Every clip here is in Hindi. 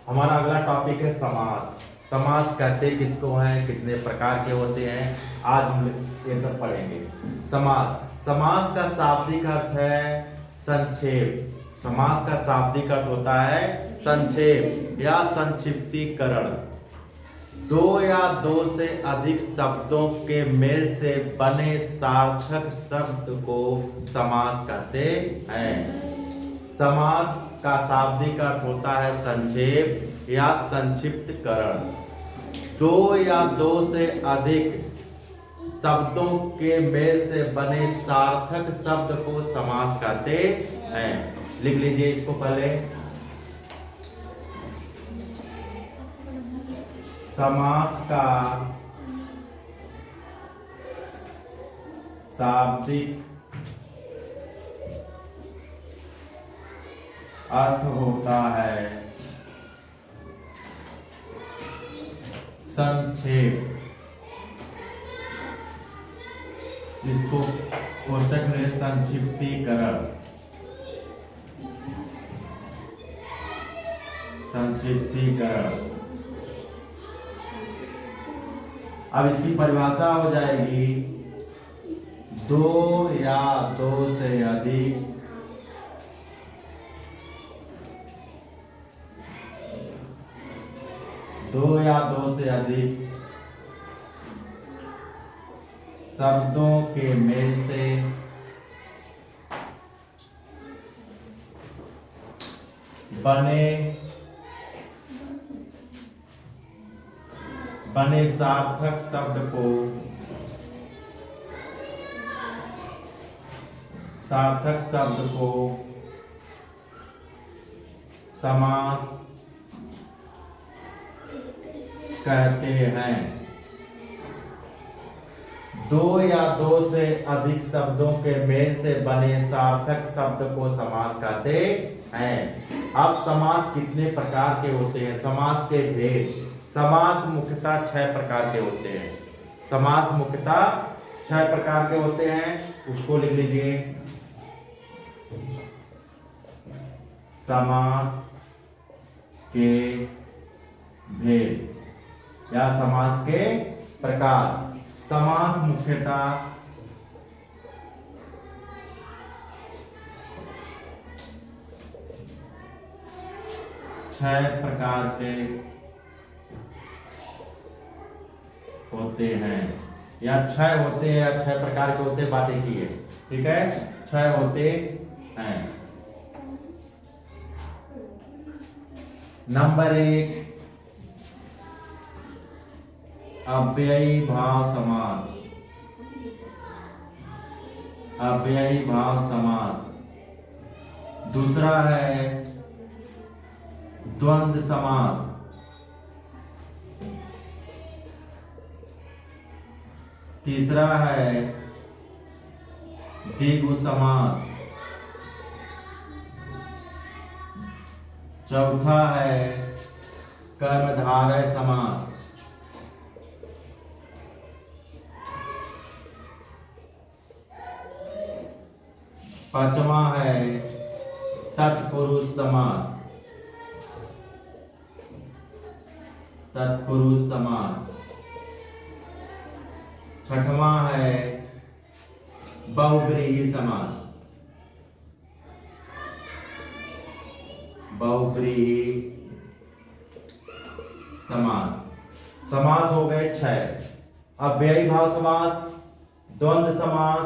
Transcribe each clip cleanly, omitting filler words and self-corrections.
हमारा अगला टॉपिक है समास। समास कहते किसको हैं, कितने प्रकार के होते हैं, आज हम ये सब पढ़ेंगे। समास, समास का शाब्दिक अर्थ है संक्षेप। समास का शाब्दिक अर्थ होता है संक्षेप या संक्षिप्तीकरण। दो या दो से अधिक शब्दों के मेल से बने सार्थक शब्द को समास कहते हैं। समास का शाब्दिक अर्थ होता है संक्षेप या संक्षिप्तकरण। दो या दो से अधिक शब्दों के मेल से बने सार्थक शब्द को समास कहते हैं। लिख लीजिए इसको पहले। समास का शाब्दिक अर्थ होता है संक्षेप। इसको कोष्टक में संक्षिप्तीकरण, संक्षिप्तीकरण। अब इसकी परिभाषा हो जाएगी, दो या दो से अधिक दो या दो से अधिक शब्दों के मेल से बने सार्थक शब्द को समास कहते हैं। दो या दो से अधिक शब्दों के मेल से बने सार्थक शब्द को समास कहते हैं। अब समास कितने प्रकार के होते हैं, समास के भेद। समास मुख्यतः 6 प्रकार के होते हैं। समास मुख्यतः 6 प्रकार के होते हैं, उसको लिख लीजिए। समास के भेद या समास के प्रकार। समास मुख्यतः 6 प्रकार के होते हैं, या 6 होते हैं या 6 प्रकार के होते हैं, बात एक ही है। ठीक है, 6 होते हैं। नंबर 1, अव्ययी भाव समास। अव्ययी भाव समास। दूसरा है द्वंद्व समास। तीसरा है द्विगु समास। चौथा है कर्मधारय समास। पांचवा है तत्पुरुष समास। तत्पुरुष समास। छठवां है बहुव्रीहि समास। बहुव्रीहि समास। समास हो गए 6। अव्ययी भाव समास, द्वंद्व समास,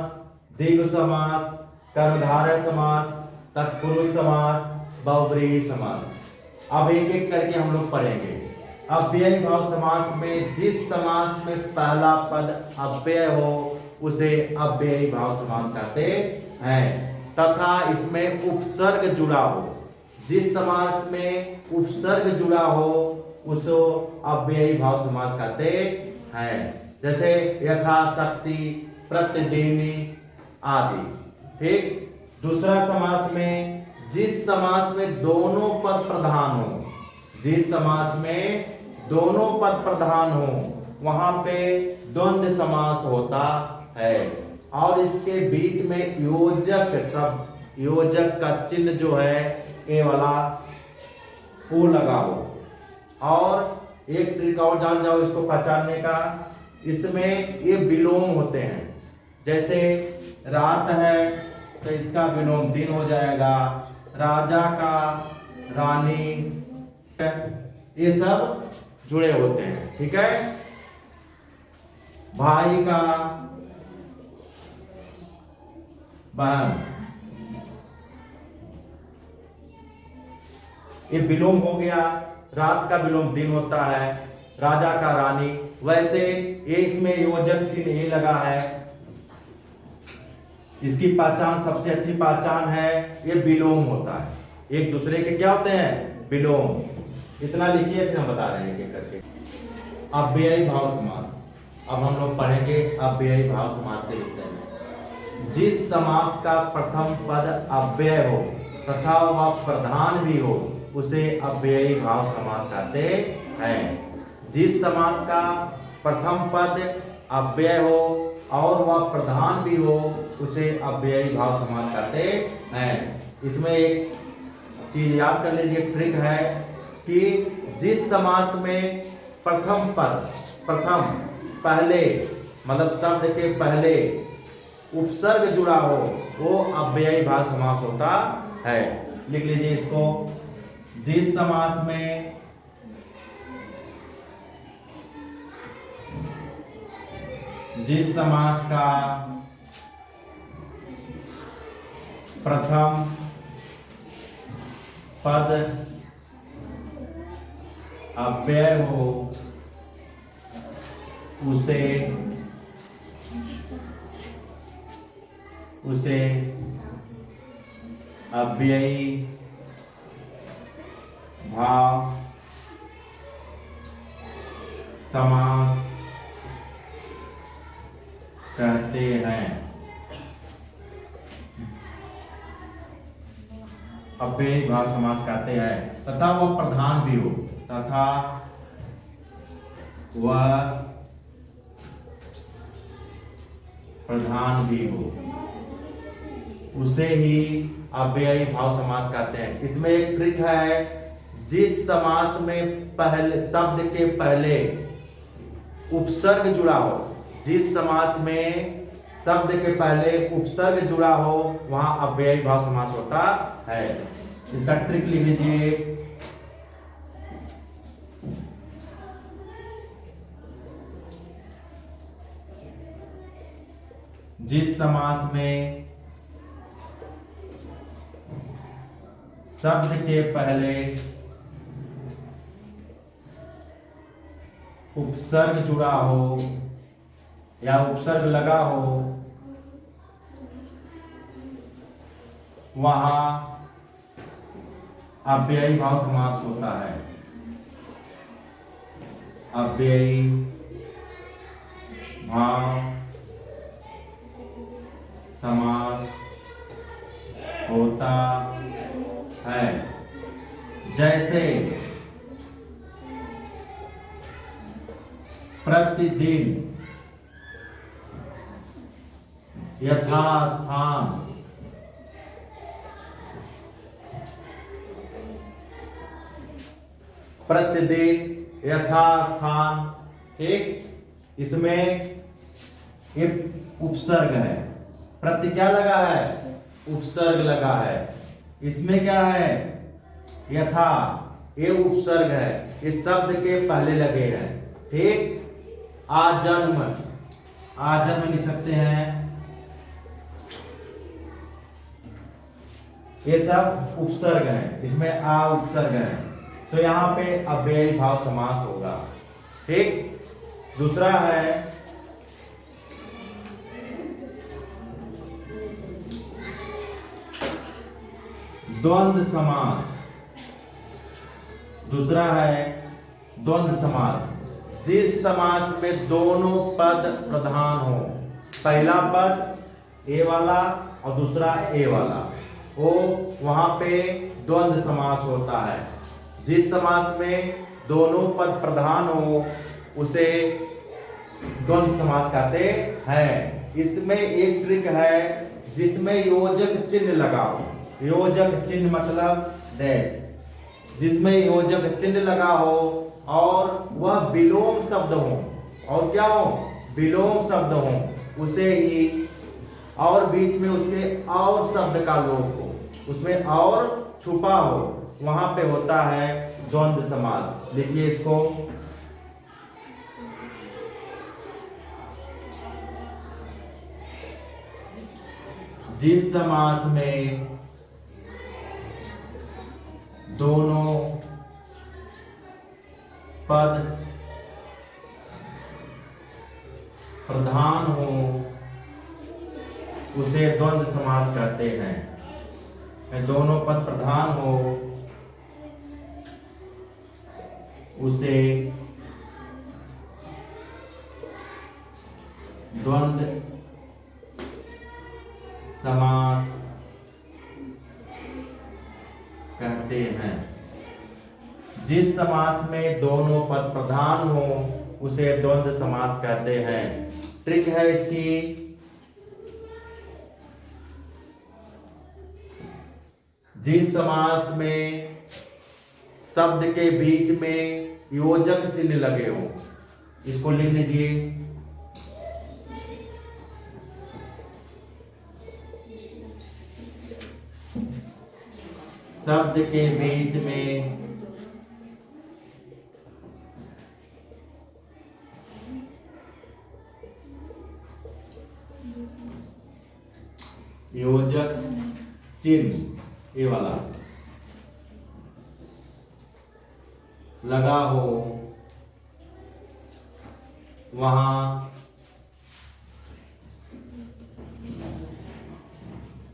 द्विगु समास, कर्मधारय समास, तत्पुरुष समास, बहुव्रीहि समास। अब एक एक करके हम लोग पढ़ेंगे। अव्ययी भाव समास में जिस समास में पहला पद अव्यय हो उसे अव्ययी भाव समास कहते हैं, तथा इसमें उपसर्ग जुड़ा हो। जिस समास में उपसर्ग जुड़ा हो उसको अव्ययी भाव समास कहते हैं। जैसे यथाशक्ति, प्रतिदिनी आदि। ठीक। दूसरा समास में जिस समास में दोनों पद प्रधान हो, जिस समास में दोनों पद प्रधान हो वहां पे द्वंद्व समास होता है। और इसके बीच में योजक शब्द, योजक का चिन्ह जो है ए वाला वो लगा हो, और एक ट्रिक और जान जाओ इसको पहचानने का, इसमें ये विलोम होते हैं। जैसे रात है तो इसका विलोम दिन हो जाएगा, राजा का, रानी, ये सब जुड़े होते हैं, ठीक है। भाई का, बहन, ये विलोम हो गया। रात का विलोम दिन होता है, राजा का, रानी। वैसे ये इसमें योजक चिन्ह ये लगा है, इसकी पहचान सबसे अच्छी पहचान है, ये विलोम होता है। एक दूसरे के क्या होते हैं? विलोम। इतना लिखिए फिर हम बता रहे हैं एक करके। अव्ययी भाव समास, अब हम लोग पढ़ेंगे अव्ययी भाव समास के विषय में। जिस समास का प्रथम पद अव्यय हो तथा वह प्रधान भी हो उसे अव्ययी भाव समास कहते हैं। जिस समास का प्रथम पद अव्यय हो और वह प्रधान भी हो उसे अव्ययी भाव समास कहते हैं। इसमें एक चीज याद कर लीजिए, ट्रिक है कि जिस समास में प्रथम पद, प्रथम पहले मतलब शब्द के पहले उपसर्ग जुड़ा हो वो अव्ययी भाव समास होता है। लिख लीजिए इसको। जिस समास में जिस समास का प्रथम पद अव्यय हो उसे अव्ययी भाव समास कहते हैं। अव्ययी भाव समास कहते हैं तथा वह प्रधान भी हो, तथा वह प्रधान भी हो उसे ही अव्ययी भाव समास कहते हैं। इसमें एक ट्रिक है, जिस समास में पहले शब्द के पहले उपसर्ग जुड़ा हो, जिस समास में शब्द के पहले उपसर्ग जुड़ा हो वहां अव्ययी भाव समास होता है। इसका ट्रिक लिख लीजिए। जिस समास में शब्द के पहले उपसर्ग जुड़ा हो या उपसर्ग लगा हो वहां अव्ययी भाव समास होता है। अव्ययी भाव समास होता है। जैसे प्रतिदिन, यथास्थान, प्रतिदिन, यथास्थान, ठीक। इसमें एक उपसर्ग है, प्रति क्या लगा है? उपसर्ग लगा है। इसमें क्या है? यथा, ये उपसर्ग है, इस शब्द के पहले लगे हैं, ठीक। आजन्म, आजन्म लिख सकते हैं, ये सब उपसर्ग है, इसमें आ उपसर्ग है, तो यहां पे अव्ययी भाव समास होगा, ठीक। दूसरा है द्वंद्व समास। दूसरा है द्वंद्व समास। जिस समास में दोनों पद प्रधान हो, पहला पद ए वाला और दूसरा ए वाला हो, वहां पे द्वंद्व समास होता है। जिस समास में दोनों पद प्रधान हो उसे द्वंद्व समास कहते हैं। इसमें एक ट्रिक है जिसमें योजक चिन्ह लगाओ। योजक चिन्ह मतलब डैश, जिसमें योजक चिन्ह लगा हो और वह विलोम शब्द हो, और क्या हो, विलोम शब्द हो, उसे ही, और बीच में उसके और शब्द का लोप हो, उसमें और छुपा हो, वहां पे होता है द्वंद्व समास। लिखिए इसको, जिस समास में दोनों पद प्रधान हो उसे द्वंद्व समास कहते हैं। दोनों पद प्रधान हो उसे द्वंद्व समास कहते हैं। जिस समास में दोनों पद प्रधान हो उसे द्वंद्व समास कहते हैं। ट्रिक है इसकी, जिस समास में शब्द के बीच में योजक चिन्ह लगे हो, इसको लिख लीजिए, शब्द के बीच में योजक चिन्ह, ये वाला लगा हो, वहां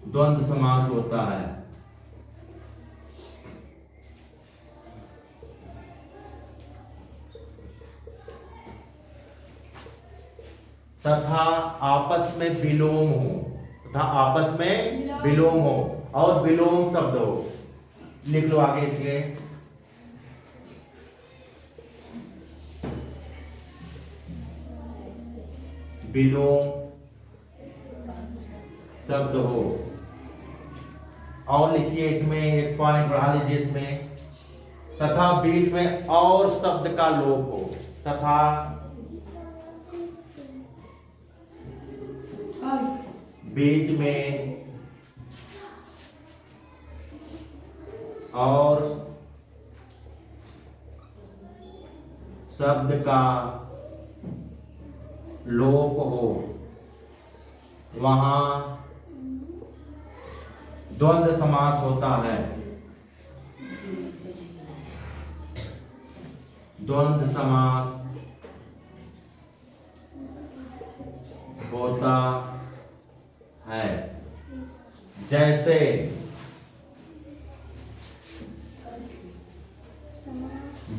द्वंद्व समास होता है। तथा आपस में विलोम हो, तथा आपस में विलोम हो और विलोम शब्द हो। लिख लो आगे इसके, विलोम शब्द हो। और लिखिए इसमें एक पॉइंट बढ़ा लीजिए इसमें, तथा बीच में और शब्द का लोप हो, तथा बीच में और शब्द का लोप हो, वहां द्वंद्व समास होता है। द्वंद्व समास होता है। जैसे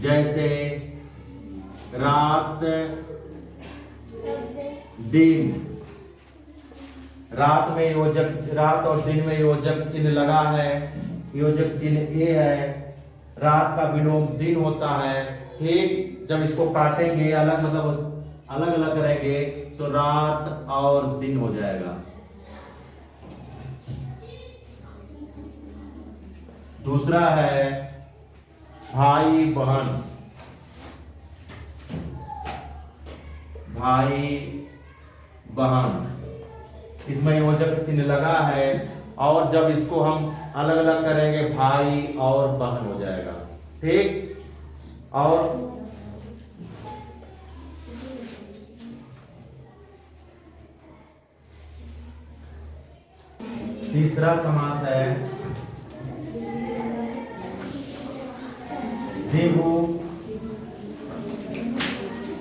जैसे रात दिन, रात में योजक, रात और दिन में योजक चिन्ह लगा है, योजक चिन्ह ये है, रात का विलोम दिन होता है। ठीक, जब इसको काटेंगे अलग, मतलब अलग अलग करेंगे तो रात और दिन हो जाएगा। दूसरा है भाई बहन, भाई बहन, इसमें योजक चिन्ह लगा है और जब इसको हम अलग अलग करेंगे भाई और बहन हो जाएगा। ठीक, और तीसरा समास है द्विगु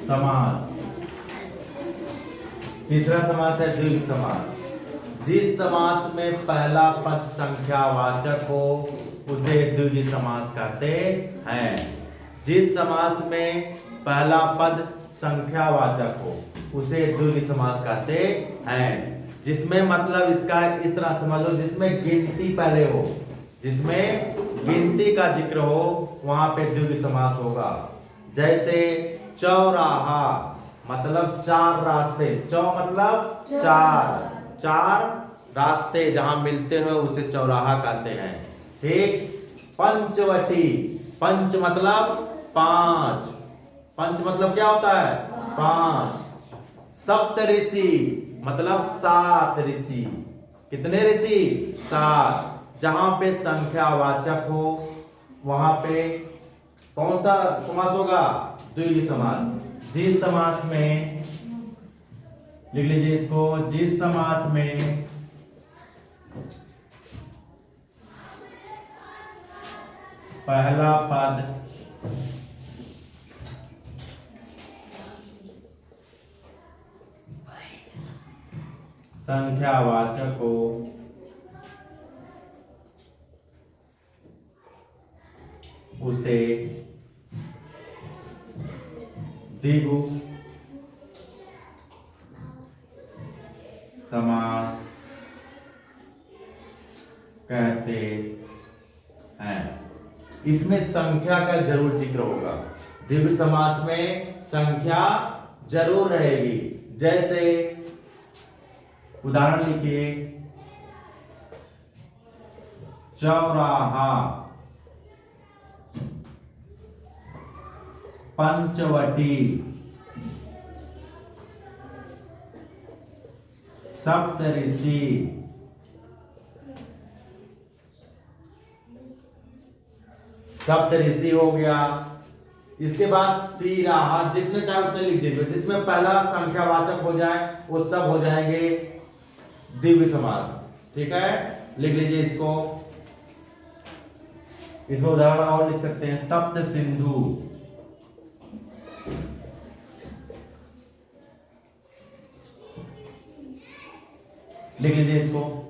समास। तीसरा समास है द्विगु समास। जिस समास में पहला पद संख्यावाचक हो उसे द्विगु समास कहते हैं। जिस समास में पहला पद संख्यावाचक हो उसे द्विगु समास कहते हैं। जिसमें मतलब इसका इस तरह समझ लो, जिसमें गिनती पहले हो, जिसमें गिनती का जिक्र हो वहां पे द्विगु समास होगा। जैसे चौराहा मतलब चार रास्ते, चौ मतलब चार, चार रास्ते जहां मिलते हैं उसे चौराहा कहते हैं। ठीक, पंचवटी पंच मतलब पांच, पंच मतलब क्या होता है? पांच। सप्त ऋषि मतलब सात ऋषि। कितने ऋषि? सात। जहां पे संख्यावाचक हो वहां पे कौन सा समास होगा? द्विगु समास। जिस समास में, लिख लीजिए इसको, जिस समास में पहला पद संख्यावाचक हो उसे द्विगु समास कहते हैं। इसमें संख्या का जरूर जिक्र होगा। द्विगु समास में संख्या जरूर रहेगी। जैसे उदाहरण लिखिए, चौराहा, पंचवटी, सप्तऋषि, सप्तऋषि हो गया। इसके बाद त्रिराहा, जितने चाहे उतने लिख दीजिए। जिसमें पहला संख्यावाचक हो जाए वो सब हो जाएंगे द्विगु समास। ठीक है, लिख लीजिए इसको। इसमें उदाहरण और लिख सकते हैं, सप्त सिंधु, लिख लीजिए इसको।